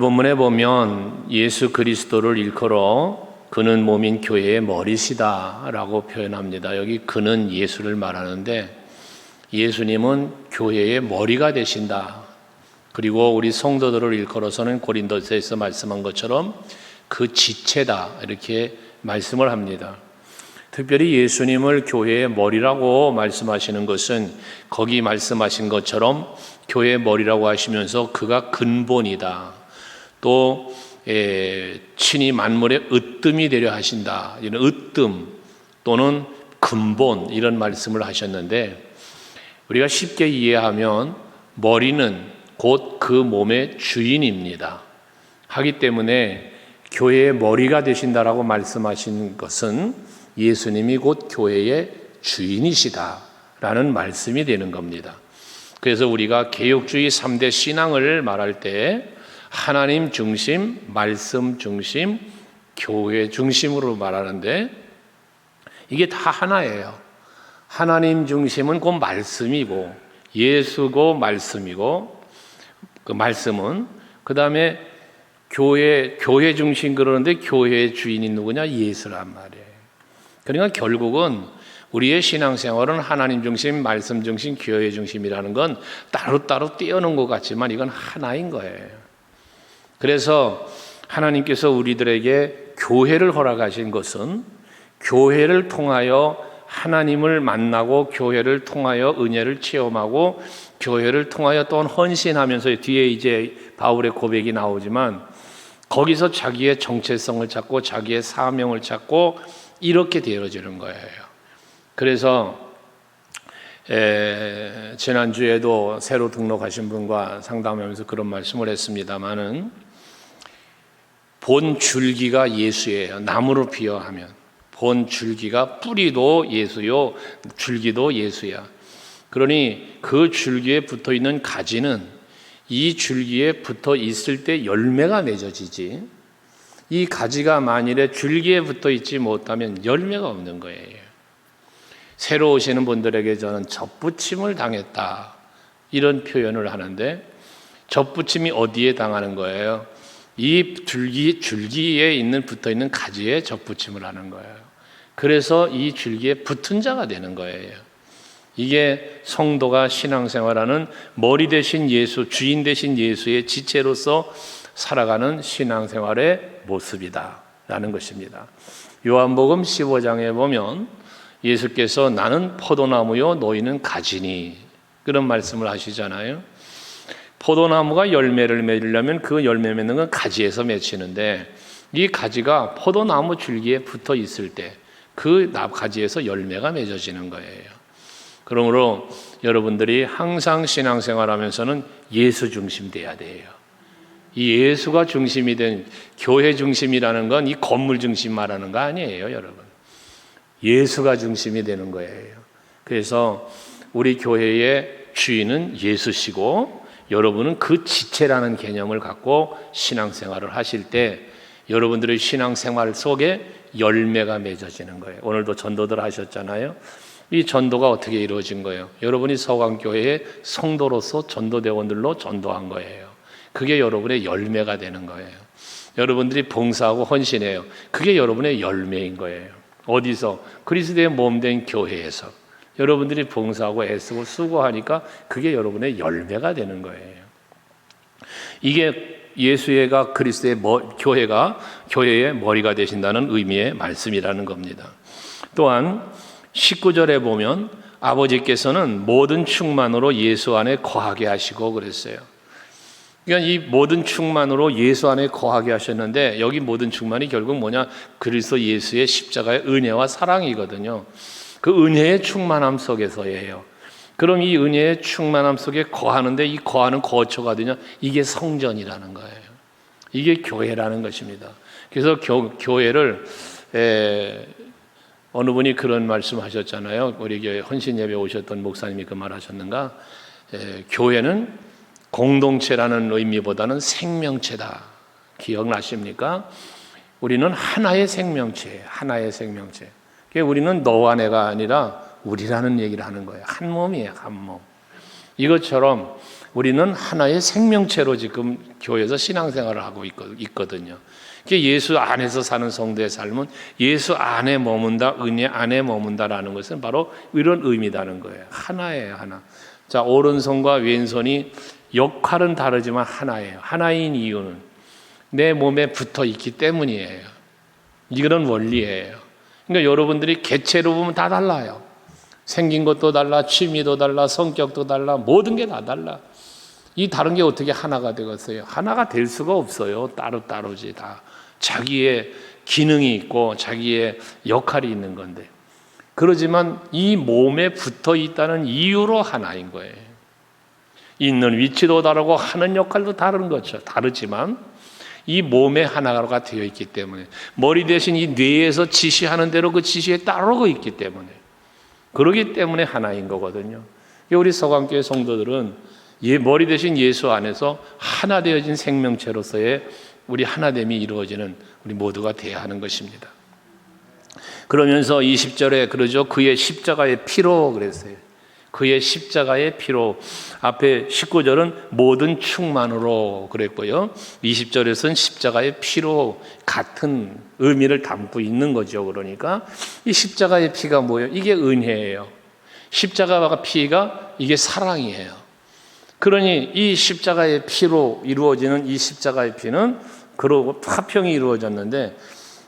오늘 본문에 보면 예수 그리스도를 일컬어 그는 몸인 교회의 머리시다 라고 표현합니다. 여기 그는 예수를 말하는데 예수님은 교회의 머리가 되신다. 그리고 우리 성도들을 일컬어서는 고린도서에서 말씀한 것처럼 그 지체다 이렇게 말씀을 합니다. 특별히 예수님을 교회의 머리라고 말씀하시는 것은 거기 말씀하신 것처럼 교회의 머리라고 하시면서 그가 근본이다. 또 친히 만물의 으뜸이 되려 하신다. 이런 으뜸 또는 근본 이런 말씀을 하셨는데 우리가 쉽게 이해하면 머리는 곧 그 몸의 주인입니다. 하기 때문에 교회의 머리가 되신다라고 말씀하신 것은 예수님이 곧 교회의 주인이시다라는 말씀이 되는 겁니다. 그래서 우리가 개혁주의 3대 신앙을 말할 때 하나님 중심, 말씀 중심, 교회 중심으로 말하는데 이게 다 하나예요. 하나님 중심은 곧 말씀이고 예수고 말씀이고 그 말씀은 그 다음에 교회 중심 그러는데 교회의 주인이 누구냐? 예수란 말이에요. 그러니까 결국은 우리의 신앙생활은 하나님 중심, 말씀 중심, 교회 중심이라는 건 따로따로 떼어놓은 것 같지만 이건 하나인 거예요. 그래서 하나님께서 우리들에게 교회를 허락하신 것은 교회를 통하여 하나님을 만나고 교회를 통하여 은혜를 체험하고 교회를 통하여 또 헌신하면서 뒤에 이제 바울의 고백이 나오지만 거기서 자기의 정체성을 찾고 자기의 사명을 찾고 이렇게 되어지는 거예요. 그래서 지난주에도 새로 등록하신 분과 상담하면서 그런 말씀을 했습니다마는 본 줄기가 예수예요. 나무로 비유하면 본 줄기가 뿌리도 예수요 줄기도 예수야. 그러니 그 줄기에 붙어있는 가지는 이 줄기에 붙어 있을 때 열매가 맺어지지 이 가지가 만일에 줄기에 붙어 있지 못하면 열매가 없는 거예요. 새로 오시는 분들에게 저는 접붙임을 당했다 이런 표현을 하는데 접붙임이 어디에 당하는 거예요? 이 줄기에 있는 붙어있는 가지에 접붙임을 하는 거예요. 그래서 이 줄기에 붙은 자가 되는 거예요. 이게 성도가 신앙생활하는 머리 대신 예수, 주인 대신 예수의 지체로서 살아가는 신앙생활의 모습이다 라는 것입니다. 요한복음 15장에 보면 예수께서 나는 포도나무요 너희는 가지니 그런 말씀을 하시잖아요. 포도나무가 열매를 맺으려면 그 열매 맺는 건 가지에서 맺히는데 이 가지가 포도나무 줄기에 붙어 있을 때 그 가지에서 열매가 맺어지는 거예요. 그러므로 여러분들이 항상 신앙생활하면서는 예수 중심 돼야 돼요. 이 예수가 중심이 된 교회 중심이라는 건 이 건물 중심 말하는 거 아니에요, 여러분. 예수가 중심이 되는 거예요. 그래서 우리 교회의 주인은 예수시고 여러분은 그 지체라는 개념을 갖고 신앙생활을 하실 때 여러분들의 신앙생활 속에 열매가 맺어지는 거예요. 오늘도 전도들 하셨잖아요. 이 전도가 어떻게 이루어진 거예요? 여러분이 서강교회의 성도로서 전도대원들로 전도한 거예요. 그게 여러분의 열매가 되는 거예요. 여러분들이 봉사하고 헌신해요. 그게 여러분의 열매인 거예요. 어디서? 그리스도의 몸된 교회에서 여러분들이 봉사하고 애쓰고 수고하니까 그게 여러분의 열매가 되는 거예요. 이게 예수가 그리스도의 교회가 교회의 머리가 되신다는 의미의 말씀이라는 겁니다. 또한 19절에 보면 아버지께서는 모든 충만으로 예수 안에 거하게 하시고 그랬어요. 그러니까 이 모든 충만으로 예수 안에 거하게 하셨는데 여기 모든 충만이 결국 뭐냐? 그리스도 예수의 십자가의 은혜와 사랑이거든요. 그 은혜의 충만함 속에서예요. 그럼 이 은혜의 충만함 속에 거하는데 이 거하는 거처가 되냐? 이게 성전이라는 거예요. 이게 교회라는 것입니다. 그래서 교회를 어느 분이 그런 말씀하셨잖아요. 우리 교회 헌신 예배 오셨던 목사님이 그 말하셨는가? 교회는 공동체라는 의미보다는 생명체다. 기억나십니까? 우리는 하나의 생명체예요. 하나의 생명체. 우리는 너와 내가 아니라 우리라는 얘기를 하는 거예요. 한 몸이에요. 한 몸. 이것처럼 우리는 하나의 생명체로 지금 교회에서 신앙생활을 하고 있거든요. 예수 안에서 사는 성도의 삶은 예수 안에 머문다, 은혜 안에 머문다라는 것은 바로 이런 의미다는 거예요. 하나예요, 하나. 자, 오른손과 왼손이 역할은 다르지만 하나예요. 하나인 이유는 내 몸에 붙어 있기 때문이에요. 이런 원리예요. 그러니까 여러분들이 개체로 보면 다 달라요. 생긴 것도 달라, 취미도 달라, 성격도 달라, 모든 게 다 달라. 이 다른 게 어떻게 하나가 되겠어요? 하나가 될 수가 없어요. 따로따로지 다. 자기의 기능이 있고 자기의 역할이 있는 건데. 그러지만 이 몸에 붙어 있다는 이유로 하나인 거예요. 있는 위치도 다르고 하는 역할도 다른 거죠. 다르지만 이 몸에 하나가 되어 있기 때문에 머리 대신 이 뇌에서 지시하는 대로 그 지시에 따르고 있기 때문에 그러기 때문에 하나인 거거든요. 우리 서강교회 성도들은 머리 대신 예수 안에서 하나 되어진 생명체로서의 우리 하나됨이 이루어지는 우리 모두가 되어야 하는 것입니다. 그러면서 20절에 그러죠. 그의 십자가의 피로 그랬어요. 그의 십자가의 피로. 앞에 19절은 모든 충만으로 그랬고요. 20절에서는 십자가의 피로 같은 의미를 담고 있는 거죠. 그러니까 이 십자가의 피가 뭐예요? 이게 은혜예요. 십자가가 피가 이게 사랑이에요. 그러니 이 십자가의 피로 이루어지는 이 십자가의 피는 그러고 화평이 이루어졌는데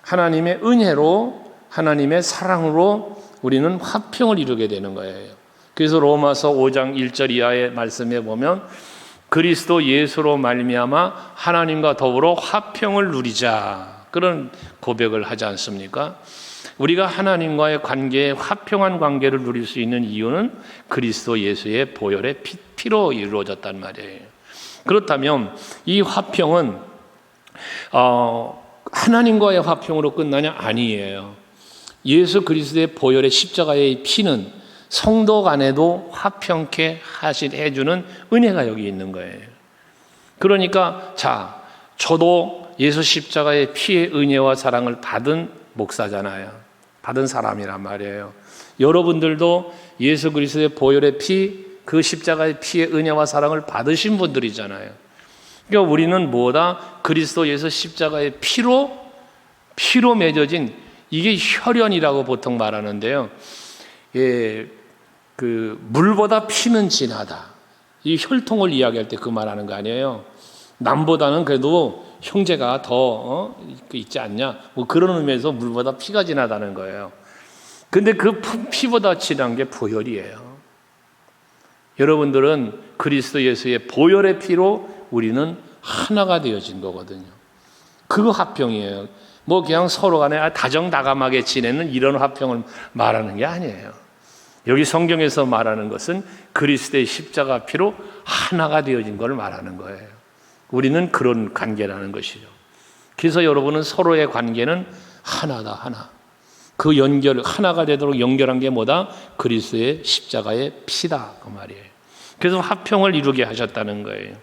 하나님의 은혜로 하나님의 사랑으로 우리는 화평을 이루게 되는 거예요. 그래서 로마서 5장 1절 이하의 말씀에 보면 그리스도 예수로 말미암아 하나님과 더불어 화평을 누리자 그런 고백을 하지 않습니까? 우리가 하나님과의 관계에 화평한 관계를 누릴 수 있는 이유는 그리스도 예수의 보혈의 피로 이루어졌단 말이에요. 그렇다면 이 화평은 하나님과의 화평으로 끝나냐? 아니에요. 예수 그리스도의 보혈의 십자가의 피는 성도 간에도 화평케 해주는 은혜가 여기 있는 거예요. 그러니까 자, 저도 예수 십자가의 피의 은혜와 사랑을 받은 목사잖아요. 받은 사람이란 말이에요. 여러분들도 예수 그리스도의 보혈의 피, 그 십자가의 피의 은혜와 사랑을 받으신 분들이잖아요. 그러니까 우리는 뭐다? 그리스도 예수 십자가의 피로 맺어진 이게 혈연이라고 보통 말하는데요. 예, 그 물보다 피는 진하다. 이 혈통을 이야기할 때 그 말하는 거 아니에요. 남보다는 그래도 형제가 더 있지 않냐? 뭐 그런 의미에서 물보다 피가 진하다는 거예요. 근데 그 피보다 진한 게 보혈이에요. 여러분들은 그리스도 예수의 보혈의 피로 우리는 하나가 되어진 거거든요. 그거 화평이에요. 뭐 그냥 서로 간에 다정다감하게 지내는 이런 화평을 말하는 게 아니에요. 여기 성경에서 말하는 것은 그리스도의 십자가 피로 하나가 되어진 걸 말하는 거예요. 우리는 그런 관계라는 것이죠. 그래서 여러분은 서로의 관계는 하나다, 하나. 그 연결, 하나가 되도록 연결한 게 뭐다? 그리스도의 십자가의 피다, 그 말이에요. 그래서 화평을 이루게 하셨다는 거예요.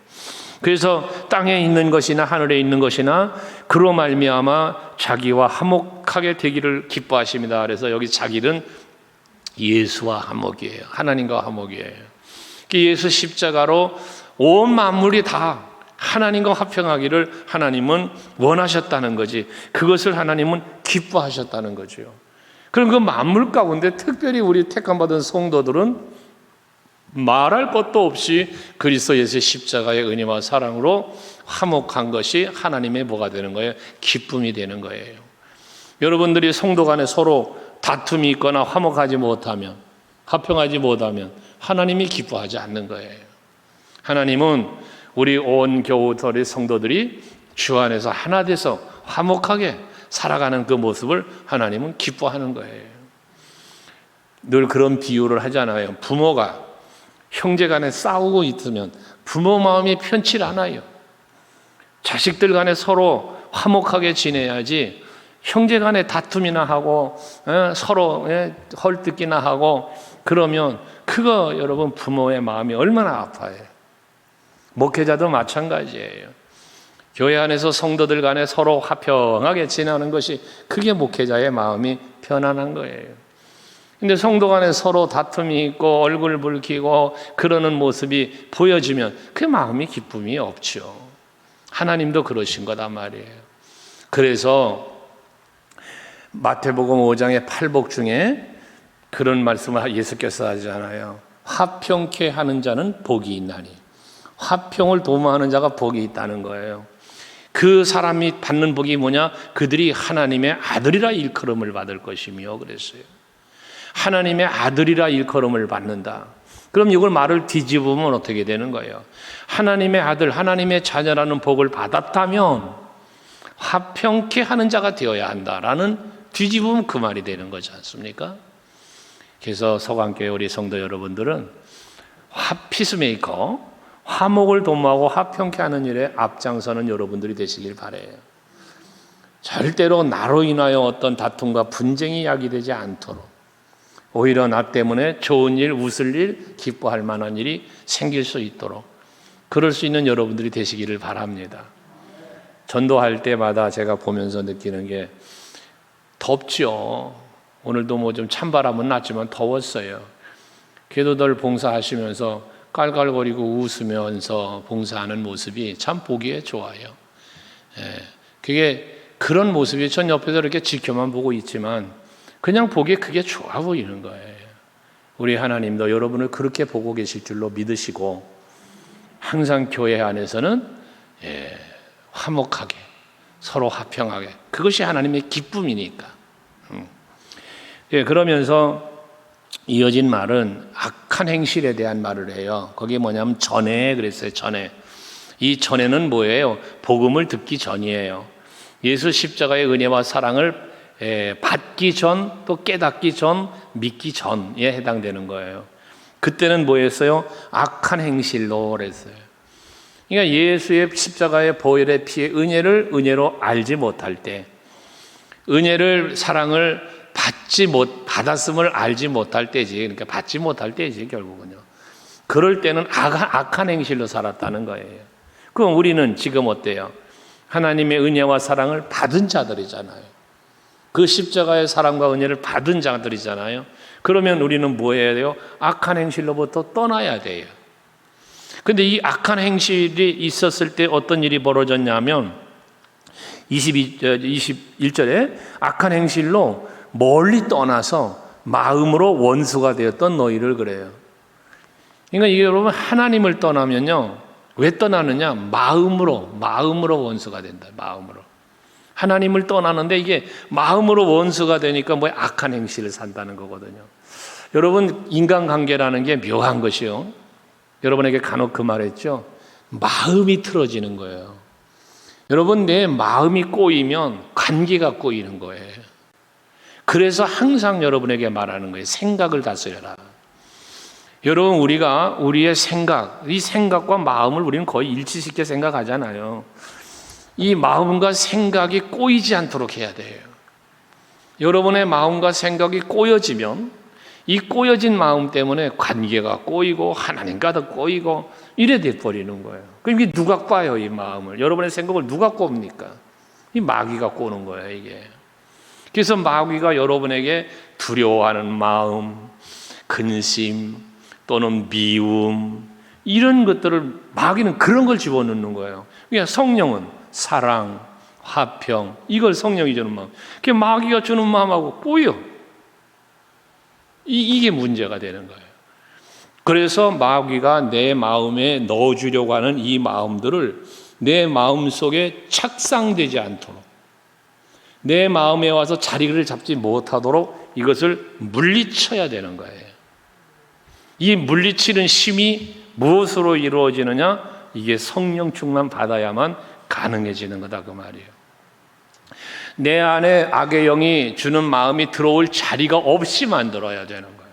그래서 땅에 있는 것이나 하늘에 있는 것이나 그로 말미암아 자기와 화목하게 되기를 기뻐하십니다. 그래서 여기 자기는 예수와 화목이에요. 하나님과 화목이에요. 예수 십자가로 온 만물이 다 하나님과 화평하기를 하나님은 원하셨다는 거지. 그것을 하나님은 기뻐하셨다는 거죠. 그럼 그 만물 가운데 특별히 우리 택함받은 성도들은 말할 것도 없이 그리스도 예수의 십자가의 은혜와 사랑으로 화목한 것이 하나님의 뭐가 되는 거예요? 기쁨이 되는 거예요. 여러분들이 성도 간에 서로 다툼이 있거나 화목하지 못하면, 화평하지 못하면 하나님이 기뻐하지 않는 거예요. 하나님은 우리 온 교우들의 성도들이 주 안에서 하나 돼서 화목하게 살아가는 그 모습을 하나님은 기뻐하는 거예요. 늘 그런 비유를 하잖아요. 부모가 형제 간에 싸우고 있으면 부모 마음이 편치 않아요. 자식들 간에 서로 화목하게 지내야지 형제 간에 다툼이나 하고 서로 헐뜯기나 하고 그러면 그거 여러분 부모의 마음이 얼마나 아파요. 목회자도 마찬가지예요. 교회 안에서 성도들 간에 서로 화평하게 지내는 것이 그게 목회자의 마음이 편안한 거예요. 근데 성도 간에 서로 다툼이 있고 얼굴 붉히고 그러는 모습이 보여지면 그 마음이 기쁨이 없죠. 하나님도 그러신 거단 말이에요. 그래서 마태복음 5장의 팔복 중에 그런 말씀을 예수께서 하잖아요. 화평케 하는 자는 복이 있나니. 화평을 도모하는 자가 복이 있다는 거예요. 그 사람이 받는 복이 뭐냐? 그들이 하나님의 아들이라 일컬음을 받을 것이며 그랬어요. 하나님의 아들이라 일컬음을 받는다. 그럼 이걸 말을 뒤집으면 어떻게 되는 거예요? 하나님의 아들, 하나님의 자녀라는 복을 받았다면 화평케 하는 자가 되어야 한다라는 뒤집으면 그 말이 되는 거지 않습니까? 그래서 서강교회 우리 성도 여러분들은 피스메이커, 화목을 도모하고 화평케 하는 일에 앞장서는 여러분들이 되시길 바라요. 절대로 나로 인하여 어떤 다툼과 분쟁이 야기되지 않도록 오히려 나 때문에 좋은 일, 웃을 일, 기뻐할 만한 일이 생길 수 있도록 그럴 수 있는 여러분들이 되시기를 바랍니다. 전도할 때마다 제가 보면서 느끼는 게 덥죠. 오늘도 뭐 좀 찬바람은 났지만 더웠어요. 기도들 봉사하시면서 깔깔거리고 웃으면서 봉사하는 모습이 참 보기에 좋아요. 그게 그런 모습이 전 옆에서 이렇게 지켜만 보고 있지만 그냥 보기에 그게 좋아 보이는 거예요. 우리 하나님도 여러분을 그렇게 보고 계실 줄로 믿으시고 항상 교회 안에서는 화목하게 서로 화평하게 그것이 하나님의 기쁨이니까. 그러면서 이어진 말은 악한 행실에 대한 말을 해요. 그게 뭐냐면 전에 그랬어요. 전에. 이 전에는 뭐예요? 복음을 듣기 전이에요. 예수 십자가의 은혜와 사랑을 받기 전, 또 깨닫기 전, 믿기 전에 해당되는 거예요. 그때는 뭐였어요? 악한 행실로 그랬어요. 그러니까 예수의 십자가의 보혈의 피의 은혜를 은혜로 알지 못할 때, 은혜를 사랑을 받았음을 알지 못할 때지. 그러니까 받지 못할 때지 결국은요. 그럴 때는 악한 행실로 살았다는 거예요. 그럼 우리는 지금 어때요? 하나님의 은혜와 사랑을 받은 자들이잖아요. 그 십자가의 사랑과 은혜를 받은 자들이잖아요. 그러면 우리는 뭐 해야 돼요? 악한 행실로부터 떠나야 돼요. 근데 이 악한 행실이 있었을 때 어떤 일이 벌어졌냐면 21절에 악한 행실로 멀리 떠나서 마음으로 원수가 되었던 너희를 그래요. 그러니까 이게 여러분 하나님을 떠나면요. 왜 떠나느냐? 마음으로 원수가 된다. 마음으로. 하나님을 떠나는데 이게 마음으로 원수가 되니까 뭐 악한 행실을 산다는 거거든요. 여러분 인간관계라는 게 묘한 것이요. 여러분에게 간혹 그 말했죠. 마음이 틀어지는 거예요. 여러분 내 마음이 꼬이면 관계가 꼬이는 거예요. 그래서 항상 여러분에게 말하는 거예요. 생각을 다스려라. 여러분 우리가 우리의 생각, 이 생각과 마음을 우리는 거의 일치시켜 생각하잖아요. 이 마음과 생각이 꼬이지 않도록 해야 돼요. 여러분의 마음과 생각이 꼬여지면 이 꼬여진 마음 때문에 관계가 꼬이고 하나님과도 꼬이고 이래 돼버리는 거예요. 그럼 이게 누가 꽈요? 이 마음을. 여러분의 생각을 누가 꼽니까? 이 마귀가 꼬는 거예요 이게. 그래서 마귀가 여러분에게 두려워하는 마음, 근심 또는 미움 이런 것들을 마귀는 그런 걸 집어넣는 거예요. 그러니까 성령은 사랑, 화평 이걸 성령이 주는 마음. 그게 마귀가 주는 마음하고 꼬여. 이게 문제가 되는 거예요. 그래서 마귀가 내 마음에 넣어주려고 하는 이 마음들을 내 마음 속에 착상되지 않도록 내 마음에 와서 자리를 잡지 못하도록 이것을 물리쳐야 되는 거예요. 이 물리치는 힘이 무엇으로 이루어지느냐? 이게 성령 충만 받아야만 가능해지는 거다 그 말이에요. 내 안에 악의 영이 주는 마음이 들어올 자리가 없이 만들어야 되는 거예요.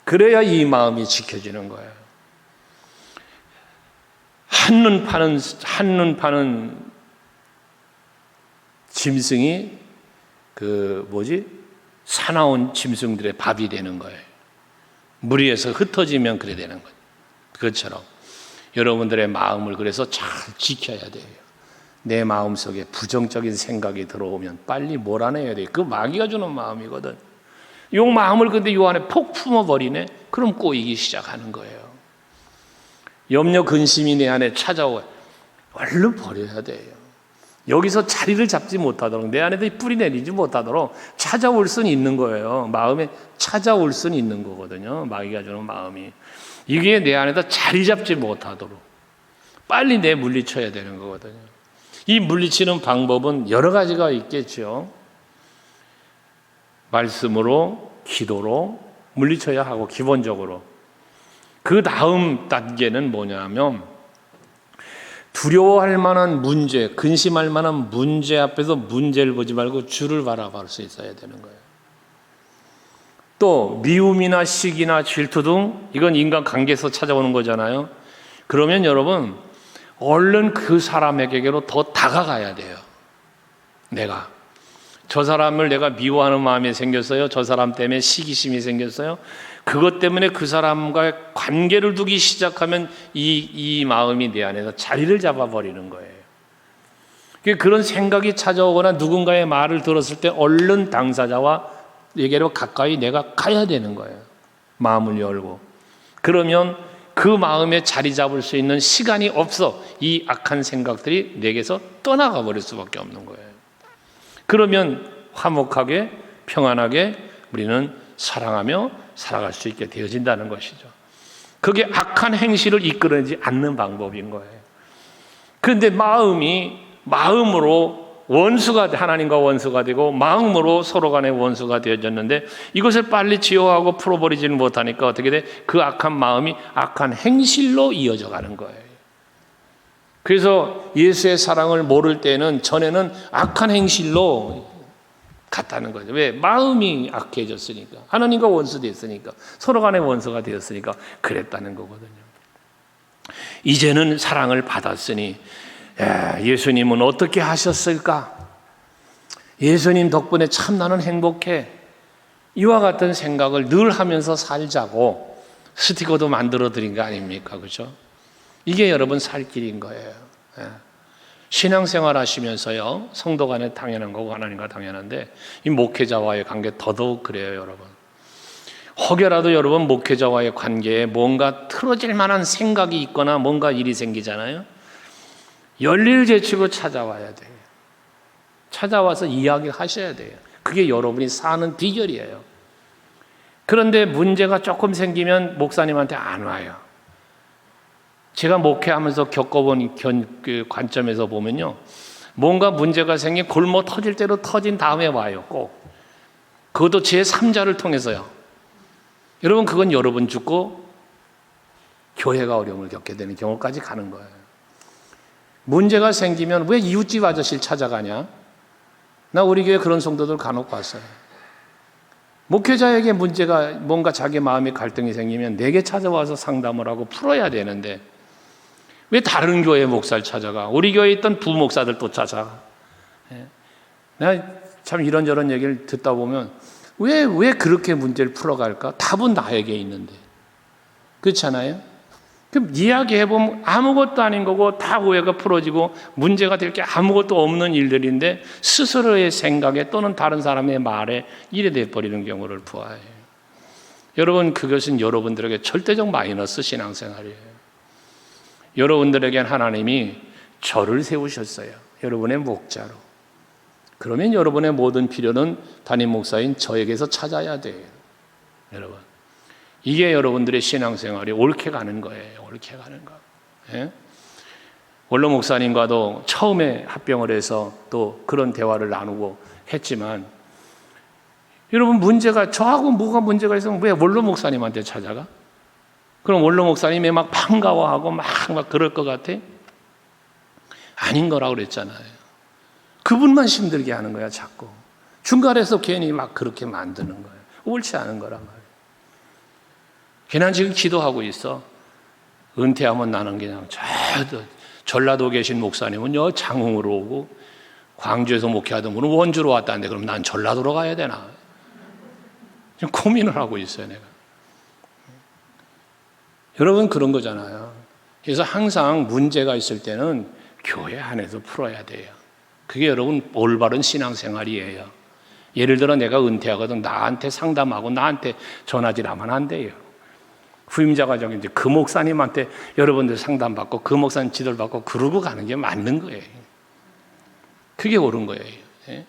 그래야 이 마음이 지켜지는 거예요. 한눈 파는 짐승이 사나운 짐승들의 밥이 되는 거예요. 무리에서 흩어지면 그래 되는 거예요. 그것처럼 여러분들의 마음을 그래서 잘 지켜야 돼요. 내 마음 속에 부정적인 생각이 들어오면 빨리 몰아내야 돼요. 그 마귀가 주는 마음이거든. 요 마음을 근데 요 안에 폭 품어버리네. 그럼 꼬이기 시작하는 거예요. 염려 근심이 내 안에 찾아오고 얼른 버려야 돼요. 여기서 자리를 잡지 못하도록, 내 안에도 뿌리 내리지 못하도록 찾아올 수는 있는 거예요. 마음에 찾아올 수는 있는 거거든요. 마귀가 주는 마음이. 이게 내 안에다 자리 잡지 못하도록 빨리 물리쳐야 되는 거거든요. 이 물리치는 방법은 여러 가지가 있겠죠. 말씀으로, 기도로 물리쳐야 하고, 기본적으로. 그 다음 단계는 뭐냐면, 두려워할 만한 문제, 근심할 만한 문제 앞에서 문제를 보지 말고 주를 바라볼 수 있어야 되는 거예요. 또 미움이나 시기나 질투 등 이건 인간 관계에서 찾아오는 거잖아요. 그러면 여러분 얼른 그 사람에게로 더 다가가야 돼요. 내가 저 사람을 내가 미워하는 마음이 생겼어요. 저 사람 때문에 시기심이 생겼어요. 그것 때문에 그 사람과 관계를 두기 시작하면 이 마음이 내 안에서 자리를 잡아버리는 거예요. 그런 생각이 찾아오거나 누군가의 말을 들었을 때 얼른 당사자와 에게로 가까이 내가 가야 되는 거예요. 마음을 열고. 그러면 그 마음에 자리 잡을 수 있는 시간이 없어. 이 악한 생각들이 내게서 떠나가 버릴 수밖에 없는 거예요. 그러면 화목하게 평안하게 우리는 사랑하며 살아갈 수 있게 되어진다는 것이죠. 그게 악한 행실을 이끌어내지 않는 방법인 거예요. 그런데 마음으로 하나님과 원수가 되고 마음으로 서로 간의 원수가 되어졌는데 이것을 빨리 지워하고 풀어버리지는 못하니까 어떻게 돼? 그 악한 마음이 악한 행실로 이어져 가는 거예요. 그래서 예수의 사랑을 모를 때는 전에는 악한 행실로 갔다는 거죠. 왜? 마음이 악해졌으니까. 하나님과 원수 됐으니까. 서로 간의 원수가 되었으니까 그랬다는 거거든요. 이제는 사랑을 받았으니 예수님은 어떻게 하셨을까? 예수님 덕분에 참 나는 행복해. 이와 같은 생각을 늘 하면서 살자고 스티커도 만들어 드린 거 아닙니까? 그렇죠? 이게 여러분 살 길인 거예요. 신앙생활 하시면서요, 성도 간에 당연한 거고 하나님과 당연한데 이 목회자와의 관계 더더욱 그래요, 여러분. 혹여라도 여러분 목회자와의 관계에 뭔가 틀어질 만한 생각이 있거나 뭔가 일이 생기잖아요. 열일 제치고 찾아와야 돼요. 찾아와서 이야기하셔야 돼요. 그게 여러분이 사는 비결이에요. 그런데 문제가 조금 생기면 목사님한테 안 와요. 제가 목회하면서 겪어본 그 관점에서 보면요, 뭔가 문제가 생긴 골모 터질 대로 터진 다음에 와요. 꼭. 그것도 제3자를 통해서요. 여러분 그건 여러분 죽고 교회가 어려움을 겪게 되는 경우까지 가는 거예요. 문제가 생기면 왜 이웃집 아저씨를 찾아가냐? 나 우리 교회 그런 성도들 간혹 봤어요. 목회자에게 문제가 뭔가 자기 마음에 갈등이 생기면 내게 찾아와서 상담을 하고 풀어야 되는데 왜 다른 교회 목사를 찾아가? 우리 교회에 있던 부목사들 또 찾아가. 내가 참 이런저런 얘기를 듣다 보면 왜 그렇게 문제를 풀어갈까? 답은 나에게 있는데. 그렇잖아요? 그럼 이야기해보면 아무것도 아닌 거고 다 오해가 풀어지고 문제가 될 게 아무것도 없는 일들인데 스스로의 생각에 또는 다른 사람의 말에 이래 돼버리는 경우를 보아요. 여러분 그것은 여러분들에게 절대적 마이너스 신앙생활이에요. 여러분들에겐 하나님이 저를 세우셨어요. 여러분의 목자로. 그러면 여러분의 모든 필요는 담임 목사인 저에게서 찾아야 돼요. 여러분. 이게 여러분들의 신앙생활이 옳게 가는 거예요. 옳게 가는 거. 예? 원로 목사님과도 처음에 합병을 해서 또 그런 대화를 나누고 했지만 여러분 문제가 저하고 뭐가 문제가 있으면 왜 원로 목사님한테 찾아가? 그럼 원로 목사님이 막 반가워하고 막 그럴 것 같아? 아닌 거라고 그랬잖아요. 그분만 힘들게 하는 거야 자꾸. 중간에서 괜히 막 그렇게 만드는 거예요. 옳지 않은 거란 말이에요. 걔는 지금 기도하고 있어. 은퇴하면 나는 그냥 전라도 계신 목사님은 장흥으로 오고 광주에서 목회하던 분은 원주로 왔다는데 그럼 난 전라도로 가야 되나? 지금 고민을 하고 있어요 내가. 여러분 그런 거잖아요. 그래서 항상 문제가 있을 때는 교회 안에서 풀어야 돼요. 그게 여러분 올바른 신앙생활이에요. 예를 들어 내가 은퇴하거든 나한테 상담하고 나한테 전화질하면 안 돼요. 후임자가 저기 이제 그 목사님한테 여러분들 상담받고 그 목사님 지도를 받고 그러고 가는 게 맞는 거예요. 그게 옳은 거예요. 예?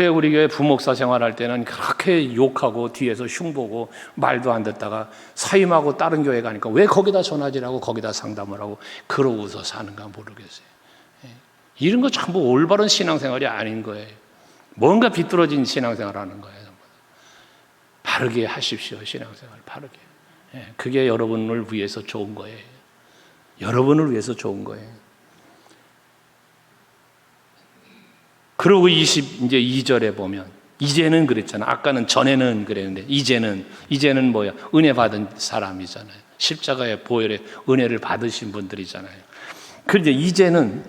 우리 교회 부목사 생활할 때는 그렇게 욕하고 뒤에서 흉보고 말도 안 듣다가 사임하고 다른 교회 가니까 왜 거기다 전화질하고 거기다 상담을 하고 그러고서 사는가 모르겠어요. 예? 이런 거 전부 올바른 신앙생활이 아닌 거예요. 뭔가 비뚤어진 신앙생활 하는 거예요. 바르게 하십시오. 신앙생활 바르게. 예, 그게 여러분을 위해서 좋은 거예요. 여러분을 위해서 좋은 거예요. 그리고 이제 2절에 보면 이제는 그랬잖아. 아까는 전에는 그랬는데 이제는 뭐야? 은혜 받은 사람이잖아요. 십자가의 보혈의 은혜를 받으신 분들이잖아요. 그런데 이제는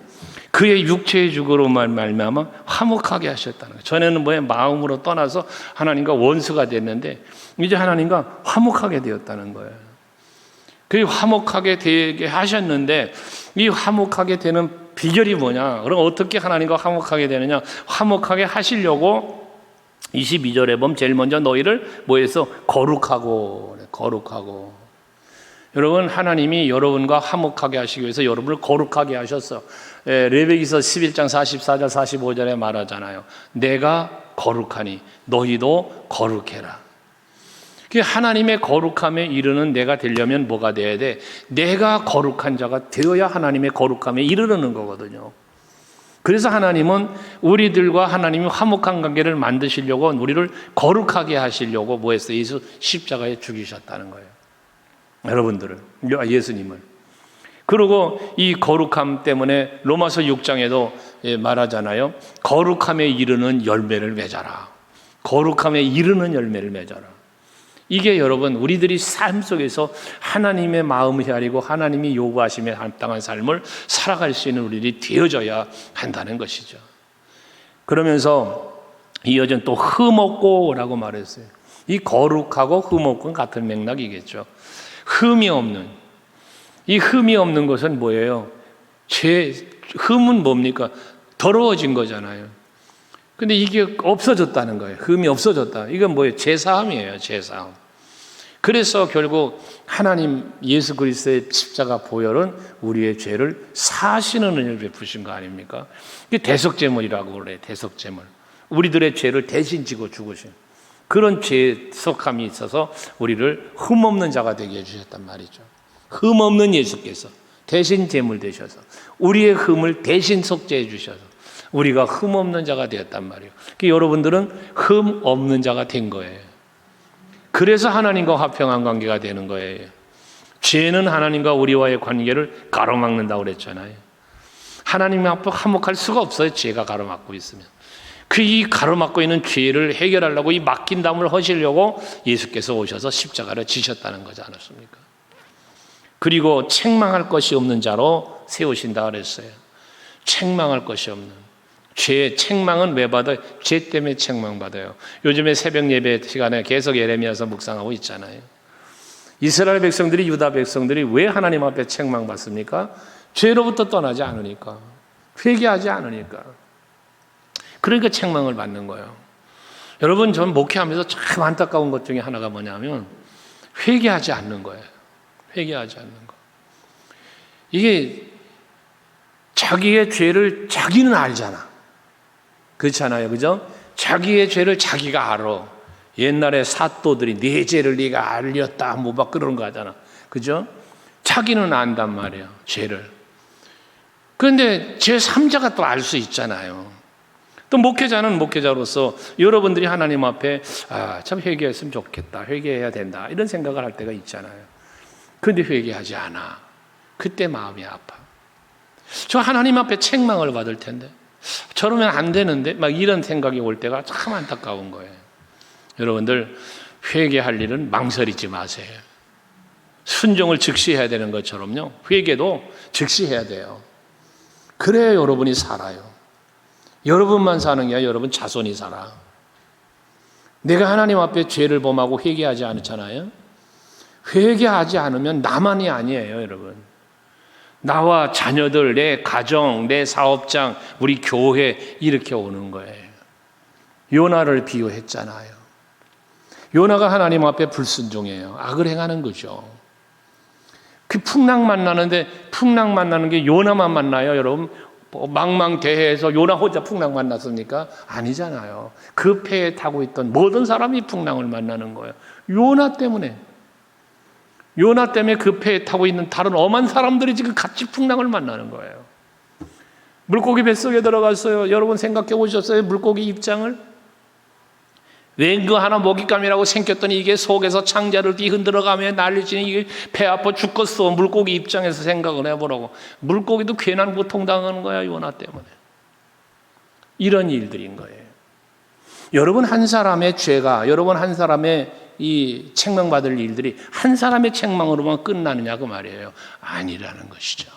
그의 육체의 죽으로만 말미암아 화목하게 하셨다는 거예요. 전에는 뭐야? 마음으로 떠나서 하나님과 원수가 됐는데 이제 하나님과 화목하게 되었다는 거예요. 그 화목하게 되게 하셨는데 이 화목하게 되는 비결이 뭐냐? 그럼 어떻게 하나님과 화목하게 되느냐? 화목하게 하시려고 22절에 보면 제일 먼저 너희를 뭐해서 거룩하고. 여러분 하나님이 여러분과 화목하게 하시기 위해서 여러분을 거룩하게 하셨어. 레위기서 11장 44절 45절에 말하잖아요. 내가 거룩하니 너희도 거룩해라. 하나님의 거룩함에 이르는 내가 되려면 뭐가 돼야 돼? 내가 거룩한 자가 되어야 하나님의 거룩함에 이르는 거거든요. 그래서 하나님은 우리들과 하나님이 화목한 관계를 만드시려고 우리를 거룩하게 하시려고 뭐 했어요? 예수 십자가에 죽이셨다는 거예요. 여러분들을, 예수님을. 그리고 이 거룩함 때문에 로마서 6장에도 말하잖아요. 거룩함에 이르는 열매를 맺어라. 거룩함에 이르는 열매를 맺어라. 이게 여러분 우리들이 삶 속에서 하나님의 마음을 헤아리고 하나님이 요구하심에 합당한 삶을 살아갈 수 있는 우리들이 되어져야 한다는 것이죠. 그러면서 이어진 또 흠없고라고 말했어요. 이 거룩하고 흠없고는 같은 맥락이겠죠. 흠이 없는, 이 흠이 없는 것은 뭐예요? 흠은 뭡니까? 더러워진 거잖아요. 근데 이게 없어졌다는 거예요. 흠이 없어졌다. 이건 뭐예요? 제사함이에요. 제사함. 그래서 결국 하나님 예수 그리스도의 십자가 보혈은 우리의 죄를 사하시는 은혜를 베푸신 거 아닙니까? 이게 대속제물이라고 그래요. 대속제물. 우리들의 죄를 대신 지고 죽으신 그런 죄속함이 있어서 우리를 흠없는 자가 되게 해주셨단 말이죠. 흠없는 예수께서 대신 제물 되셔서 우리의 흠을 대신 속죄해 주셔서 우리가 흠없는 자가 되었단 말이에요. 그러니까 여러분들은 흠없는 자가 된 거예요. 그래서 하나님과 화평한 관계가 되는 거예요. 죄는 하나님과 우리와의 관계를 가로막는다고 그랬잖아요. 하나님 앞에 화목할 수가 없어요. 죄가 가로막고 있으면. 이 가로막고 있는 죄를 해결하려고 이 막힌 담을 허시려고 예수께서 오셔서 십자가를 지셨다는 거지 않았습니까? 그리고 책망할 것이 없는 자로 세우신다 그랬어요. 책망할 것이 없는. 책망은 왜 받아요? 죄 때문에 책망받아요. 요즘에 새벽 예배 시간에 계속 예레미야서 묵상하고 있잖아요. 이스라엘 백성들이, 유다 백성들이 왜 하나님 앞에 책망받습니까? 죄로부터 떠나지 않으니까, 회개하지 않으니까. 그러니까 책망을 받는 거예요. 여러분, 전 목회하면서 참 안타까운 것 중에 하나가 뭐냐면 회개하지 않는 거예요. 회개하지 않는 거. 이게 자기의 죄를 자기는 알잖아. 그렇잖아요. 그죠? 자기의 죄를 자기가 알아. 옛날에 사또들이 네 죄를 네가 알렸다 뭐 막 그런 거 하잖아. 그죠? 자기는 안단 말이에요. 죄를. 그런데 제3자가 또 알 수 있잖아요. 또 목회자는 목회자로서 여러분들이 하나님 앞에 참 회개했으면 좋겠다. 회개해야 된다. 이런 생각을 할 때가 있잖아요. 그런데 회개하지 않아. 그때 마음이 아파. 저 하나님 앞에 책망을 받을 텐데 저러면 안 되는데 막 이런 생각이 올 때가 참 안타까운 거예요. 여러분들 회개할 일은 망설이지 마세요. 순종을 즉시 해야 되는 것처럼요. 회개도 즉시 해야 돼요. 그래야 여러분이 살아요. 여러분만 사는 게 아니라 여러분 자손이 살아. 내가 하나님 앞에 죄를 범하고 회개하지 않잖아요. 회개하지 않으면 나만이 아니에요, 여러분. 나와 자녀들, 내 가정, 내 사업장, 우리 교회 이렇게 오는 거예요. 요나를 비유했잖아요. 요나가 하나님 앞에 불순종해요. 악을 행하는 거죠. 그 풍랑 만나는 게 요나만 만나요, 여러분? 망망대해에서 요나 혼자 풍랑 만났습니까? 아니잖아요. 그 배에 타고 있던 모든 사람이 풍랑을 만나는 거예요. 요나 때문에 그 배에 타고 있는 다른 엄한 사람들이 지금 같이 풍랑을 만나는 거예요. 물고기 뱃속에 들어갔어요. 여러분 생각해 보셨어요? 물고기 입장을? 웬 그 하나 먹잇감이라고 생겼더니 이게 속에서 창자를 뒤흔들어가며 난리치니 이게 배 아파 죽겠어. 물고기 입장에서 생각을 해보라고. 물고기도 괜한 고통당하는 거야, 요나 때문에. 이런 일들인 거예요. 여러분 한 사람의 죄가, 여러분 한 사람의 이 책망받을 일들이 한 사람의 책망으로만 끝나느냐 그 말이에요. 아니라는 것이죠.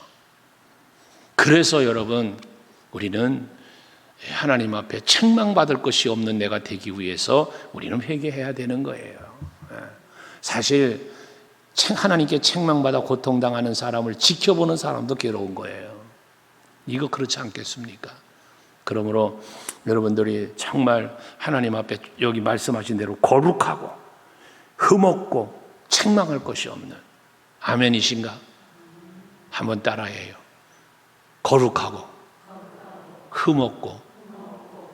그래서 여러분 우리는 하나님 앞에 책망받을 것이 없는 내가 되기 위해서 우리는 회개해야 되는 거예요. 사실 하나님께 책망받아 고통당하는 사람을 지켜보는 사람도 괴로운 거예요. 이거 그렇지 않겠습니까? 그러므로 여러분들이 정말 하나님 앞에 여기 말씀하신 대로 거룩하고 흠없고 책망할 것이 없는, 아멘이신가? 한번 따라해요. 거룩하고 흠없고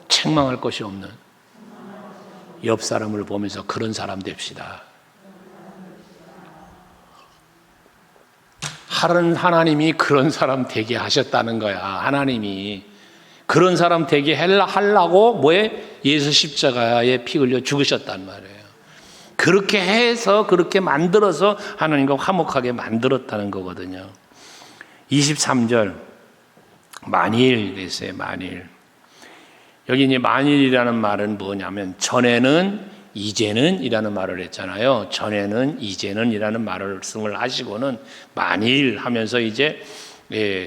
책망할 것이 없는 옆 사람을 보면서 그런 사람 됩시다. 하나님이 그런 사람 되게 하셨다는 거야. 하나님이 그런 사람 되게 하려고 뭐에? 예수 십자가에 피 흘려 죽으셨단 말이에요. 그렇게 해서 그렇게 만들어서 하나님과 화목하게 만들었다는 거거든요. 23절 만일 됐어요. 만일. 여기 이제 만일이라는 말은 뭐냐면 전에는 이제는 이라는 말을 했잖아요. 전에는 이제는 이라는 말씀을 하시고는 만일 하면서 이제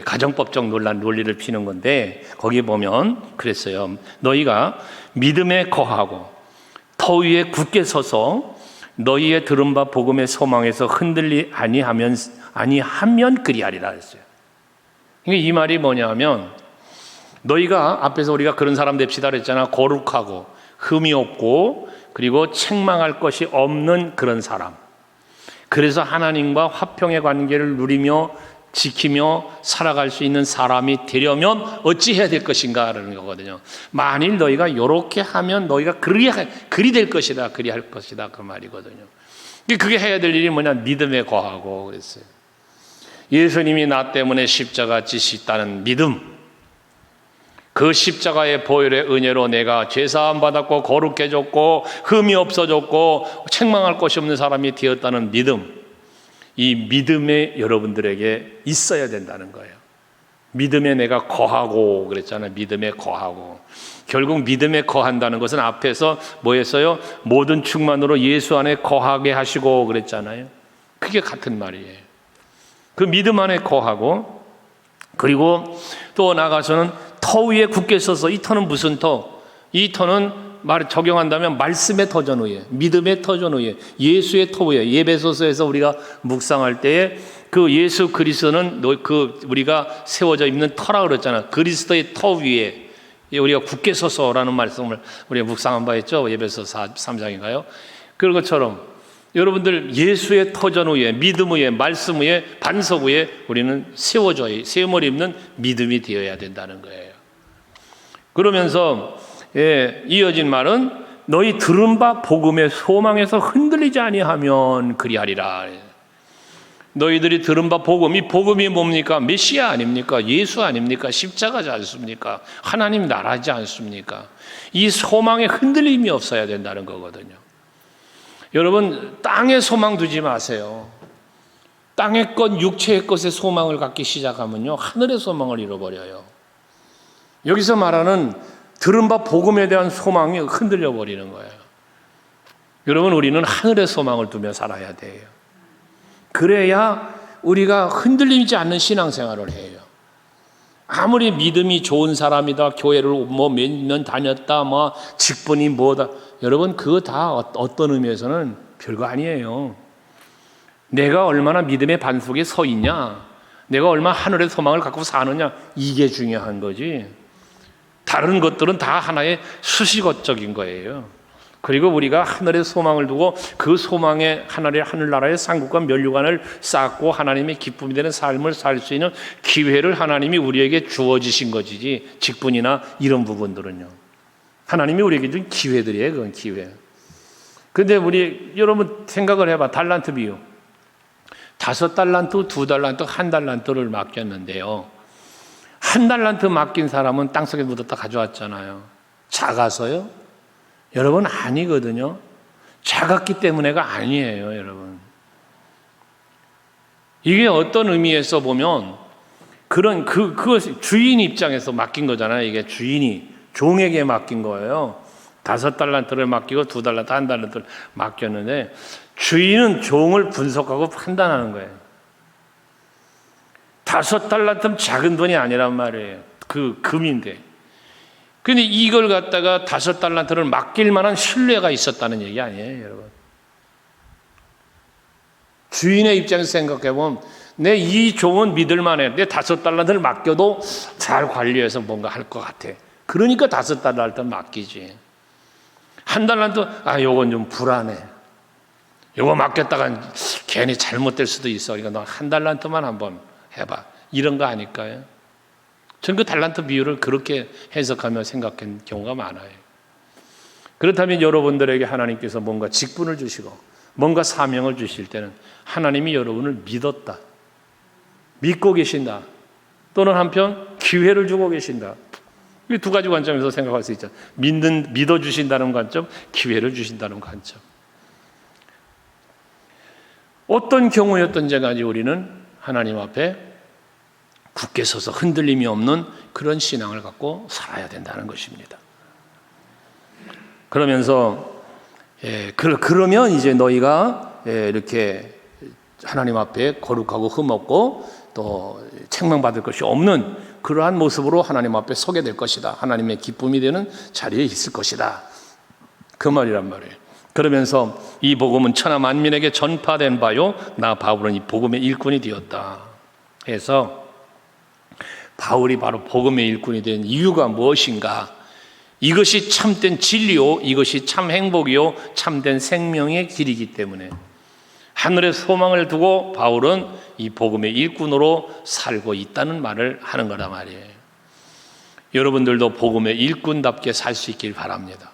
가정법적 논리를 피는 건데 거기 보면 그랬어요. 너희가 믿음에 거하고 터 위에 굳게 서서 너희의 들은 바 복음의 소망에서 흔들리 아니하면 그리하리라 했어요. 이 말이 뭐냐면 너희가 앞에서 우리가 그런 사람 됩시다 그랬잖아. 거룩하고 흠이 없고 그리고 책망할 것이 없는 그런 사람. 그래서 하나님과 화평의 관계를 누리며 지키며 살아갈 수 있는 사람이 되려면 어찌 해야 될 것인가 라는 거거든요. 만일 너희가 이렇게 하면 너희가 그리 될 것이다. 그리 할 것이다. 그 말이거든요. 그게 해야 될 일이 뭐냐? 믿음에 거하고 그랬어요. 예수님이 나 때문에 십자가 지셨다는 믿음, 그 십자가의 보혈의 은혜로 내가 죄사함 받았고 거룩해졌고 흠이 없어졌고 책망할 것이 없는 사람이 되었다는 믿음, 이 믿음에 여러분들에게 있어야 된다는 거예요. 믿음에 내가 거하고 그랬잖아요. 믿음에 거하고. 결국 믿음에 거한다는 것은 앞에서 뭐였어요? 모든 충만으로 예수 안에 거하게 하시고 그랬잖아요. 그게 같은 말이에요. 그 믿음 안에 거하고, 그리고 또 나가서는 터 위에 굳게 서서, 이 터는 무슨 터? 이 터는 적용한다면 말씀의 터전 위에, 믿음의 터전 위에, 예수의 터 위에, 예배소서에서 우리가 묵상할 때에 그 예수 그리스도는 그 우리가 세워져 있는 터라 그랬잖아요. 그리스도의 터 위에 우리가 굳게 서서라는 말씀을 우리가 묵상한 바 있죠. 예배소 3장인가요? 그런 것처럼 여러분들 예수의 터전 위에, 믿음 위에, 말씀 위에, 반석 위에 우리는 세워져야, 세움을 입는 믿음이 되어야 된다는 거예요. 그러면서 이어진 말은 너희 들은 바 복음의 소망에서 흔들리지 아니하면 그리하리라. 너희들이 들은 바 복음, 이 복음이 뭡니까? 메시아 아닙니까? 예수 아닙니까? 십자가지 않습니까? 하나님 나라지 않습니까? 이 소망에 흔들림이 없어야 된다는 거거든요. 여러분, 땅에 소망 두지 마세요. 땅의 것, 육체의 것에 소망을 갖기 시작하면요, 하늘의 소망을 잃어버려요. 여기서 말하는 들은 바 복음에 대한 소망이 흔들려 버리는 거예요. 여러분, 우리는 하늘의 소망을 두며 살아야 돼요. 그래야 우리가 흔들리지 않는 신앙생활을 해요. 아무리 믿음이 좋은 사람이다, 교회를 뭐 몇 년 다녔다, 뭐 직분이 뭐다, 여러분 그거 다 어떤 의미에서는 별거 아니에요. 내가 얼마나 믿음의 반석에 서 있냐, 내가 얼마나 하늘의 소망을 갖고 사느냐, 이게 중요한 거지. 다른 것들은 다 하나의 수식어적인 거예요. 그리고 우리가 하늘에 소망을 두고 그 소망에 하늘나라의 상급과 면류관을 쌓고 하나님의 기쁨이 되는 삶을 살 수 있는 기회를 하나님이 우리에게 주어지신 것이지, 직분이나 이런 부분들은요, 하나님이 우리에게 준 기회들이에요. 그건 기회. 근데 여러분 생각을 해봐. 달란트 비유. 5달란트, 2달란트, 1달란트를 맡겼는데요, 1달란트 맡긴 사람은 땅속에 묻었다 가져왔잖아요. 작아서요? 여러분, 아니거든요. 작았기 때문에가 아니에요, 여러분. 이게 어떤 의미에서 보면 그것 주인 입장에서 맡긴 거잖아요. 이게 주인이 종에게 맡긴 거예요. 5달란트를 맡기고 2달란트, 1달란트를 맡겼는데 주인은 종을 분석하고 판단하는 거예요. 5달란트는 작은 돈이 아니란 말이에요. 그 금인데. 근데 이걸 갖다가 5달란트를 맡길 만한 신뢰가 있었다는 얘기 아니에요, 여러분. 주인의 입장에서 생각해보면 내 이 종은 믿을만해. 내 5달란트를 맡겨도 잘 관리해서 뭔가 할 것 같아. 그러니까 5달란트 맡기지. 1달란트, 요건 좀 불안해. 요거 맡겼다가 괜히 잘못될 수도 있어. 그러니까 너 1달란트만 한번 해봐. 이런 거 아닐까요? 전 그 달란트 비유를 그렇게 해석하며 생각한 경우가 많아요. 그렇다면 여러분들에게 하나님께서 뭔가 직분을 주시고 뭔가 사명을 주실 때는 하나님이 여러분을 믿었다, 믿고 계신다, 또는 한편 기회를 주고 계신다. 이 두 가지 관점에서 생각할 수 있죠. 믿어주신다는 관점, 기회를 주신다는 관점. 어떤 경우였던지 간에 우리는 하나님 앞에 굳게 서서 흔들림이 없는 그런 신앙을 갖고 살아야 된다는 것입니다. 그러면서 그러면 이제 너희가 이렇게 하나님 앞에 거룩하고 흠없고 또 책망받을 것이 없는 그러한 모습으로 하나님 앞에 서게 될 것이다. 하나님의 기쁨이 되는 자리에 있을 것이다. 그 말이란 말이에요. 그러면서 이 복음은 천하 만민에게 전파된 바요, 나 바울은 이 복음의 일꾼이 되었다 해서, 바울이 바로 복음의 일꾼이 된 이유가 무엇인가? 이것이 참된 진리요, 이것이 참 행복이요, 참된 생명의 길이기 때문에 하늘의 소망을 두고 바울은 이 복음의 일꾼으로 살고 있다는 말을 하는 거란 말이에요. 여러분들도 복음의 일꾼답게 살 수 있길 바랍니다.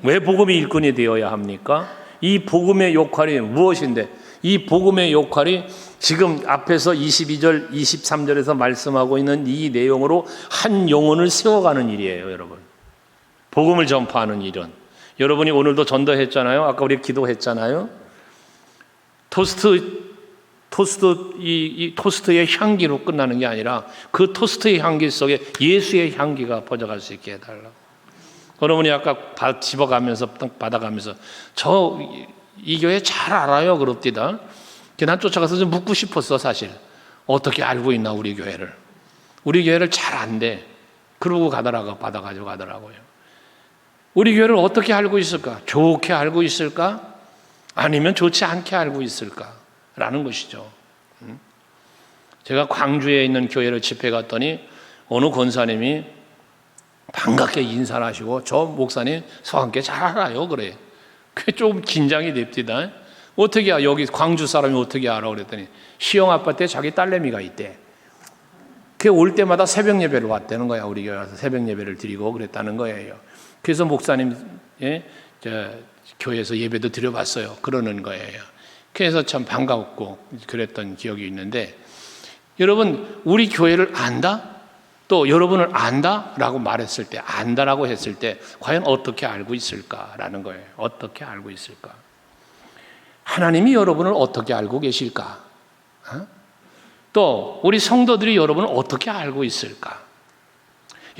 왜 복음의 일꾼이 되어야 합니까? 이 복음의 역할이 무엇인데, 이 복음의 역할이 지금 앞에서 22절, 23절에서 말씀하고 있는 이 내용으로 한 영혼을 세워가는 일이에요, 여러분. 복음을 전파하는 일은. 여러분이 오늘도 전도했잖아요. 아까 우리 기도했잖아요. 이 토스트의 향기로 끝나는 게 아니라 그 토스트의 향기 속에 예수의 향기가 퍼져갈 수 있게 해달라고. 여러분이 아까 집어가면서 받아가면서 이 교회 잘 알아요 그럽디다. 난 쫓아가서 좀 묻고 싶었어. 사실 어떻게 알고 있나 우리 교회를 잘 안대. 그러고 받아가지고 가더라고요. 우리 교회를 어떻게 알고 있을까? 좋게 알고 있을까? 아니면 좋지 않게 알고 있을까? 라는 것이죠. 제가 광주에 있는 교회를 집회 갔더니 어느 권사님이 반갑게 인사를 하시고, 저 목사님 성함께 잘 알아요 그래. 그게 좀 긴장이 됩니다. 어떻게 여기 광주 사람이 어떻게 알아? 그랬더니 시영 아빠 때 자기 딸내미가 있대. 그 올 때마다 새벽 예배를 왔다는 거야. 우리 교회 와서 새벽 예배를 드리고 그랬다는 거예요. 그래서 목사님 교회에서 예배도 드려봤어요. 그러는 거예요. 그래서 참 반갑고 그랬던 기억이 있는데, 여러분 우리 교회를 안다? 또 여러분을 안다라고 말했을 때, 안다라고 했을 때 과연 어떻게 알고 있을까라는 거예요. 어떻게 알고 있을까? 하나님이 여러분을 어떻게 알고 계실까? 또 우리 성도들이 여러분을 어떻게 알고 있을까?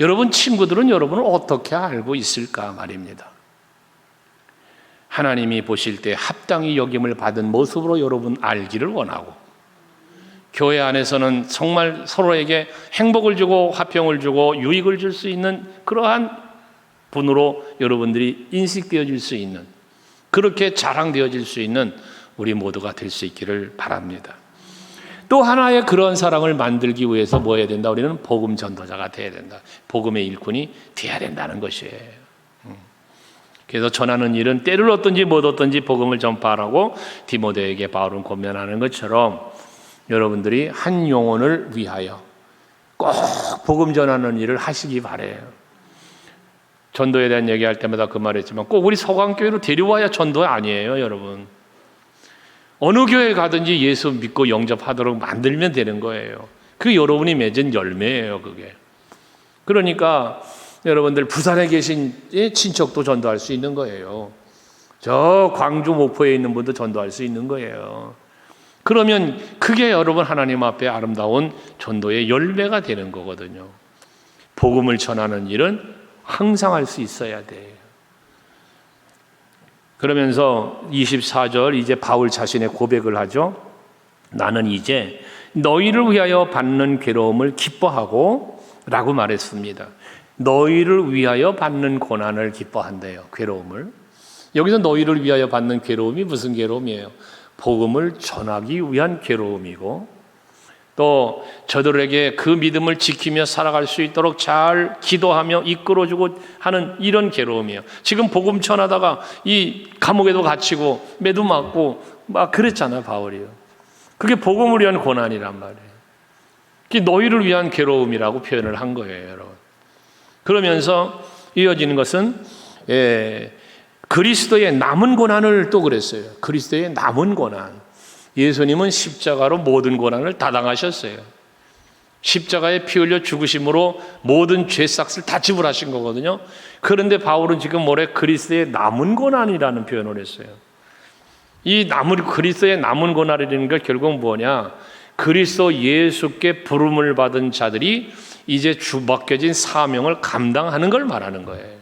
여러분 친구들은 여러분을 어떻게 알고 있을까 말입니다. 하나님이 보실 때 합당히 여김을 받은 모습으로 여러분 알기를 원하고, 교회 안에서는 정말 서로에게 행복을 주고 화평을 주고 유익을 줄 수 있는 그러한 분으로 여러분들이 인식되어질 수 있는, 그렇게 자랑되어질 수 있는 우리 모두가 될 수 있기를 바랍니다. 또 하나의 그런 사랑을 만들기 위해서 뭐 해야 된다? 우리는 복음 전도자가 돼야 된다. 복음의 일꾼이 돼야 된다는 것이에요. 그래서 전하는 일은 때를 얻든지 못 얻든지 복음을 전파하라고 디모데에게 바울은 권면하는 것처럼 여러분들이 한 영혼을 위하여 꼭 복음 전하는 일을 하시기 바래요. 전도에 대한 얘기할 때마다 그 말했지만 꼭 우리 서강교회로 데려와야 전도 아니에요, 여러분. 어느 교회 가든지 예수 믿고 영접하도록 만들면 되는 거예요. 그게 여러분이 맺은 열매예요, 그게. 그러니까 여러분들 부산에 계신 친척도 전도할 수 있는 거예요. 저 광주 목포에 있는 분도 전도할 수 있는 거예요. 그러면 그게 여러분 하나님 앞에 아름다운 전도의 열매가 되는 거거든요. 복음을 전하는 일은 항상 할 수 있어야 돼요. 그러면서 24절 이제 바울 자신의 고백을 하죠. 나는 이제 너희를 위하여 받는 괴로움을 기뻐하고 라고 말했습니다. 너희를 위하여 받는 고난을 기뻐한대요. 괴로움을. 여기서 너희를 위하여 받는 괴로움이 무슨 괴로움이에요? 복음을 전하기 위한 괴로움이고 또 저들에게 그 믿음을 지키며 살아갈 수 있도록 잘 기도하며 이끌어주고 하는 이런 괴로움이에요. 지금 복음 전하다가 이 감옥에도 갇히고 매도 맞고 막 그랬잖아요, 바울이요. 그게 복음을 위한 고난이란 말이에요. 그게 너희를 위한 괴로움이라고 표현을 한 거예요, 여러분. 그러면서 이어지는 것은 그리스도의 남은 고난을 또 그랬어요. 그리스도의 남은 고난. 예수님은 십자가로 모든 고난을 다 당하셨어요. 십자가에 피 흘려 죽으심으로 모든 죄싹을 다 지불하신 거거든요. 그런데 바울은 지금 뭐래? 그리스도의 남은 고난이라는 표현을 했어요. 이 그리스도의 남은 고난이라는 게 결국 뭐냐? 그리스도 예수께 부름을 받은 자들이 이제 맡겨진 사명을 감당하는 걸 말하는 거예요.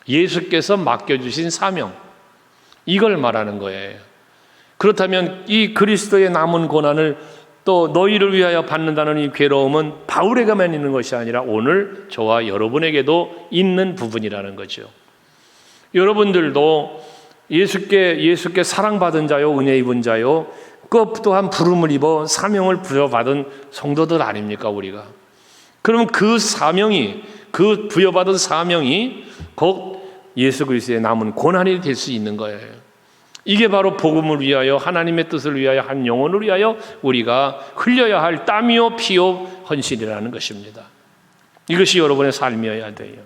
예수께서 맡겨주신 사명, 이걸 말하는 거예요. 그렇다면 이 그리스도의 남은 고난을 또 너희를 위하여 받는다는 이 괴로움은 바울에게만 있는 것이 아니라 오늘 저와 여러분에게도 있는 부분이라는 거죠. 여러분들도 예수께 사랑받은 자요, 은혜 입은 자요, 그 또한 부름을 입어 사명을 부여받은 성도들 아닙니까, 우리가? 그러면 그 사명이, 그 부여받은 사명이 곧 예수 그리스도의 남은 고난이 될 수 있는 거예요. 이게 바로 복음을 위하여 하나님의 뜻을 위하여 한 영혼을 위하여 우리가 흘려야 할 땀이요 피요 헌신이라는 것입니다. 이것이 여러분의 삶이어야 돼요.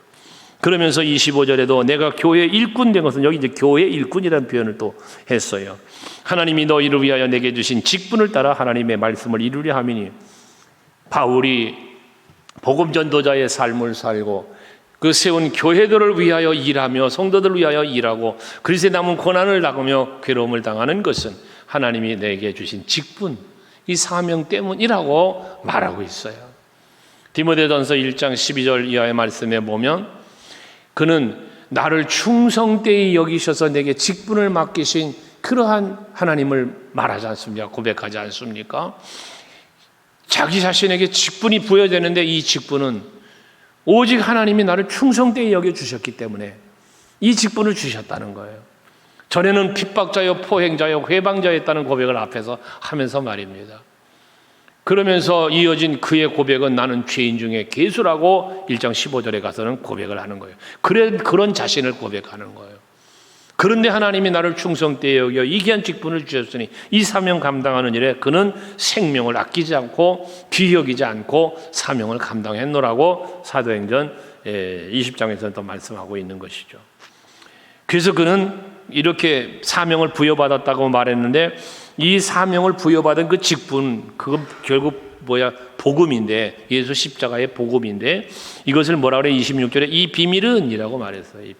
그러면서 25절에도 내가 교회 일꾼 된 것은 여기 이제 교회 일꾼이라는 표현을 또 했어요. 하나님이 너희를 위하여 내게 주신 직분을 따라 하나님의 말씀을 이루려 함이니 바울이 복음 전도자의 삶을 살고 그 세운 교회들을 위하여 일하며 성도들을 위하여 일하고 그리스도의 남은 고난을 당하며 괴로움을 당하는 것은 하나님이 내게 주신 직분, 이 사명 때문이라고 말하고 있어요. 디모데전서 1장 12절 이하의 말씀에 보면 그는 나를 충성되이 여기셔서 내게 직분을 맡기신 그러한 하나님을 말하지 않습니까? 고백하지 않습니까? 자기 자신에게 직분이 부여되는데 이 직분은 오직 하나님이 나를 충성되이 여겨주셨기 때문에 이 직분을 주셨다는 거예요. 전에는 핍박자요, 포행자요, 회방자였다는 고백을 앞에서 하면서 말입니다. 그러면서 이어진 그의 고백은 나는 죄인 중에 괴수라고 1장 15절에 가서는 고백을 하는 거예요. 그런 자신을 고백하는 거예요. 그런데 하나님이 나를 충성되이 여겨 이 귀한 직분을 주셨으니 이 사명 감당하는 일에 그는 생명을 아끼지 않고 귀히 여기지 않고 사명을 감당했노라고 사도행전 20장에서는 또 말씀하고 있는 것이죠. 그래서 그는 이렇게 사명을 부여받았다고 말했는데 이 사명을 부여받은 그 직분, 그건 결국 복음인데, 예수 십자가의 복음인데 이것을 뭐라 그래? 26절에 이 비밀은 이라고 말했어요. 이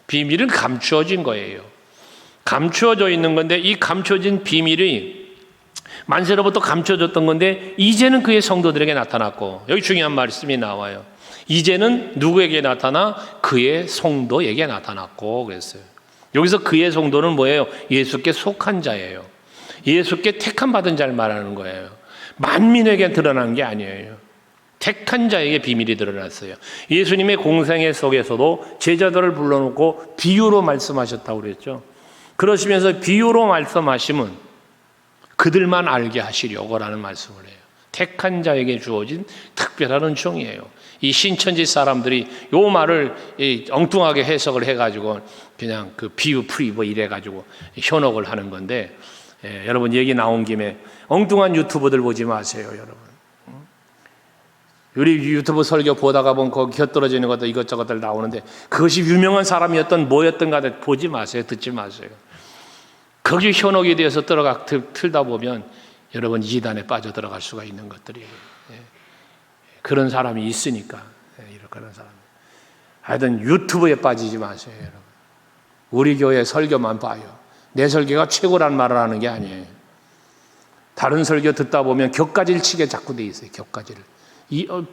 비밀은 감추어진 거예요. 감추어져 있는 건데 이 감추어진 비밀이 만세로부터 감춰졌던 건데 이제는 그의 성도들에게 나타났고, 여기 중요한 말씀이 나와요. 이제는 누구에게 나타나? 그의 성도에게 나타났고 그랬어요. 여기서 그의 성도는 뭐예요? 예수께 속한 자예요. 예수께 택함 받은 자를 말하는 거예요. 만민에게 드러난 게 아니에요. 택한 자에게 비밀이 드러났어요. 예수님의 공생애 속에서도 제자들을 불러놓고 비유로 말씀하셨다고 그랬죠. 그러시면서 비유로 말씀하시면 그들만 알게 하시려고라는 말씀을 해요. 택한 자에게 주어진 특별한 은총이에요. 이 신천지 사람들이 요 말을 엉뚱하게 해석을 해가지고 그냥 그 비유풀이 뭐 이래가지고 현혹을 하는 건데, 여러분 얘기 나온 김에 엉뚱한 유튜버들 보지 마세요, 여러분. 우리 유튜브 설교 보다가 보면 거기 곁들어지는 것도 이것저것들 나오는데 그것이 유명한 사람이었던 뭐였던가 보지 마세요. 듣지 마세요. 거기 현혹에 대해서 틀다 보면 여러분 이단에 빠져들어갈 수가 있는 것들이에요. 그런 사람이 있으니까. 그런 사람. 하여튼 유튜브에 빠지지 마세요, 여러분. 우리 교회 설교만 봐요. 내 설교가 최고란 말을 하는 게 아니에요. 다른 설교 듣다 보면 격가지를 치게 자꾸 돼 있어요. 격가지를.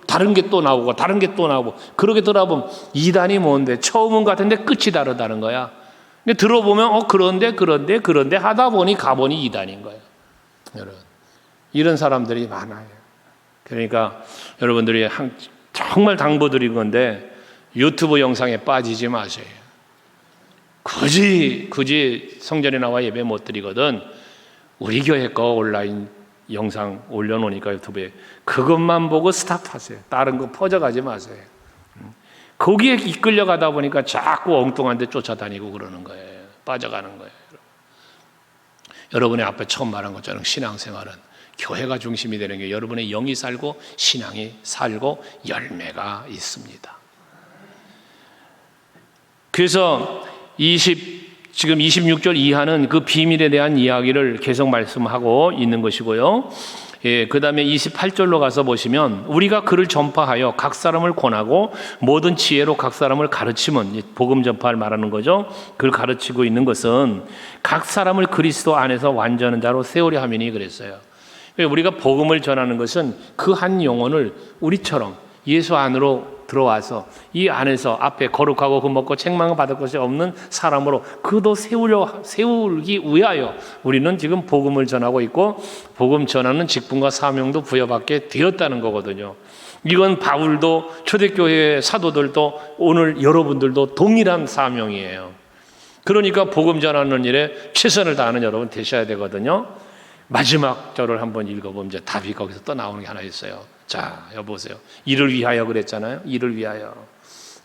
다른 게 또 나오고 다른 게 또 나오고 그렇게 들어보면 이단이 뭔데 처음은 같은데 끝이 다르다는 거야. 근데 들어보면 그런데 하다 보니 가보니 이단인 거예요. 여러분, 이런 사람들이 많아요. 그러니까 여러분들이 정말 당부드린 건데 유튜브 영상에 빠지지 마세요. 굳이 성전에 나와 예배 못 드리거든 우리 교회 거 온라인 영상 올려놓으니까 유튜브에 그것만 보고 스탑하세요. 다른 거 퍼져가지 마세요. 거기에 이끌려가다 보니까 자꾸 엉뚱한 데 쫓아다니고 그러는 거예요. 빠져가는 거예요. 여러분의 앞에 처음 말한 것처럼 신앙생활은 교회가 중심이 되는 게 여러분의 영이 살고 신앙이 살고 열매가 있습니다. 그래서 지금 26절 이하는 그 비밀에 대한 이야기를 계속 말씀하고 있는 것이고요. 그 다음에 28절로 가서 보시면 우리가 그를 전파하여 각 사람을 권하고 모든 지혜로 각 사람을 가르치면 복음 전파를 말하는 거죠. 그를 가르치고 있는 것은 각 사람을 그리스도 안에서 완전한 자로 세우려 함이니 그랬어요. 우리가 복음을 전하는 것은 그 한 영혼을 우리처럼 예수 안으로 들어와서 이 안에서 앞에 거룩하고 금먹고 책망을 받을 것이 없는 사람으로 그도 세우기 위하여 우리는 지금 복음을 전하고 있고 복음 전하는 직분과 사명도 부여받게 되었다는 거거든요. 이건 바울도 초대교회 사도들도 오늘 여러분들도 동일한 사명이에요. 그러니까 복음 전하는 일에 최선을 다하는 여러분 되셔야 되거든요. 마지막 절을 한번 읽어보면 이제 답이 거기서 또 나오는 게 하나 있어요. 자, 여보세요. 이를 위하여 그랬잖아요. 이를 위하여.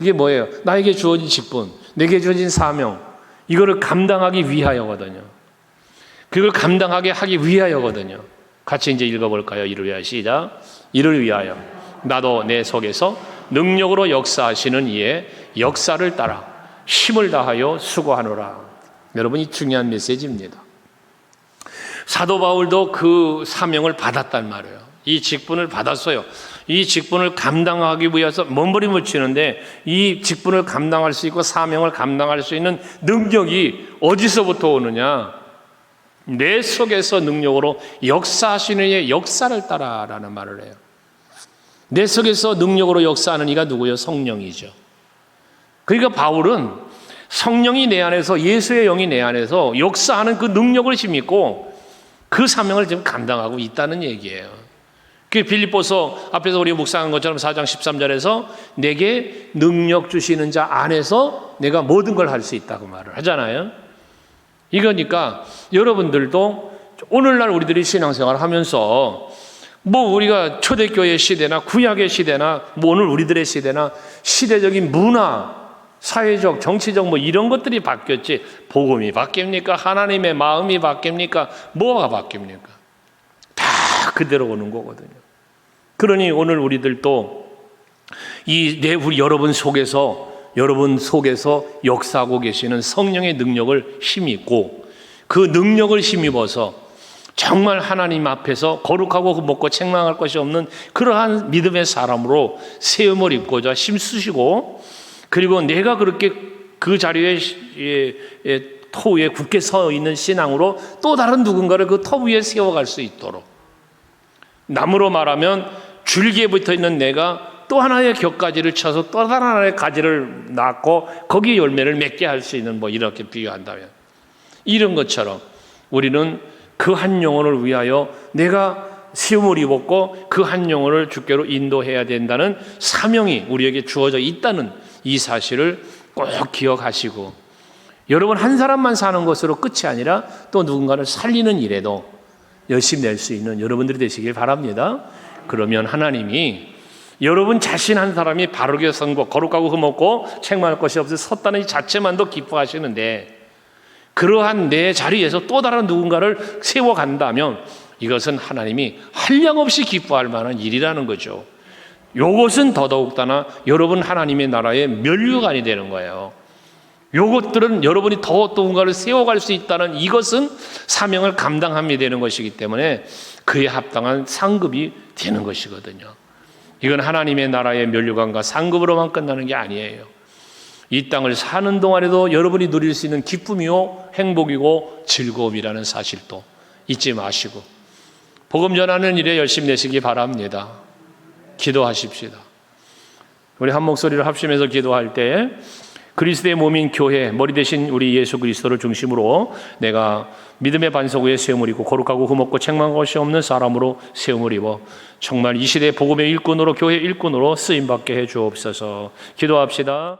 이게 뭐예요? 나에게 주어진 직분, 내게 주어진 사명, 이거를 감당하기 위하여거든요. 그걸 감당하게 하기 위하여거든요. 같이 이제 읽어볼까요? 이를 위하여. 시작. 이를 위하여 나도 내 속에서 능력으로 역사하시는 이의 역사를 따라 힘을 다하여 수고하노라. 여러분, 이 중요한 메시지입니다. 사도 바울도 그 사명을 받았단 말이에요. 이 직분을 받았어요. 이 직분을 감당하기 위해서 몸부림을 치는데 이 직분을 감당할 수 있고 사명을 감당할 수 있는 능력이 어디서부터 오느냐? 내 속에서 능력으로 역사하시는 이의 역사를 따라라는 말을 해요. 내 속에서 능력으로 역사하는 이가 누구예요? 성령이죠. 그러니까 바울은 성령이 내 안에서 예수의 영이 내 안에서 역사하는 그 능력을 힘입고 그 사명을 지금 감당하고 있다는 얘기예요. 그 빌립보서 앞에서 우리가 묵상한 것처럼 4장 13절에서 내게 능력 주시는 자 안에서 내가 모든 걸 할 수 있다고 말을 하잖아요. 이거니까 여러분들도 오늘날 우리들이 신앙생활을 하면서 뭐 우리가 초대교회 시대나 구약의 시대나 뭐 오늘 우리들의 시대나 시대적인 문화, 사회적, 정치적 뭐 이런 것들이 바뀌었지 복음이 바뀝니까? 하나님의 마음이 바뀝니까? 뭐가 바뀝니까? 다 그대로 오는 거거든요. 그러니 오늘 우리들도 우리 여러분 속에서 역사하고 계시는 성령의 능력을 힘입고 그 능력을 힘입어서 정말 하나님 앞에서 거룩하고 먹고 책망할 것이 없는 그러한 믿음의 사람으로 세움을 입고자 힘쓰시고 그리고 내가 그렇게 그 자리에 터 위에 굳게 서 있는 신앙으로 또 다른 누군가를 그 터 위에 세워갈 수 있도록 나무로 말하면 줄기에 붙어있는 내가 또 하나의 격가지를 쳐서 또 다른 하나의 가지를 낳고 거기에 열매를 맺게 할 수 있는 뭐 이렇게 비유한다면 이런 것처럼 우리는 그 한 영혼을 위하여 내가 세움을 입었고 그 한 영혼을 주께로 인도해야 된다는 사명이 우리에게 주어져 있다는 이 사실을 꼭 기억하시고 여러분 한 사람만 사는 것으로 끝이 아니라 또 누군가를 살리는 일에도 열심히 낼 수 있는 여러분들이 되시길 바랍니다. 그러면 하나님이 여러분 자신 한 사람이 바르게 선 것, 거룩하고 흠없고 책망할 것이 없어 섰다는 이 자체만도 기뻐하시는데, 그러한 내 자리에서 또 다른 누군가를 세워간다면 이것은 하나님이 한량없이 기뻐할 만한 일이라는 거죠. 요것은 더더욱다나 여러분 하나님의 나라의 면류관이 되는 거예요. 요것들은 여러분이 더 누군가를 세워갈 수 있다는 이것은 사명을 감당함이 되는 것이기 때문에 그에 합당한 상급이 되는 것이거든요. 이건 하나님의 나라의 면류관과 상급으로만 끝나는 게 아니에요. 이 땅을 사는 동안에도 여러분이 누릴 수 있는 기쁨이요 행복이고 즐거움이라는 사실도 잊지 마시고 복음 전하는 일에 열심히 내시기 바랍니다. 기도하십시다. 우리 한 목소리를 합심해서 기도할 때 그리스도의 몸인 교회, 머리 대신 우리 예수 그리스도를 중심으로 내가 믿음의 반석 위에 세움을 입고 거룩하고 흠없고 책망할 것이 없는 사람으로 세움을 입어 정말 이 시대 복음의 일꾼으로, 교회 일꾼으로 쓰임받게 해 주옵소서. 기도합시다.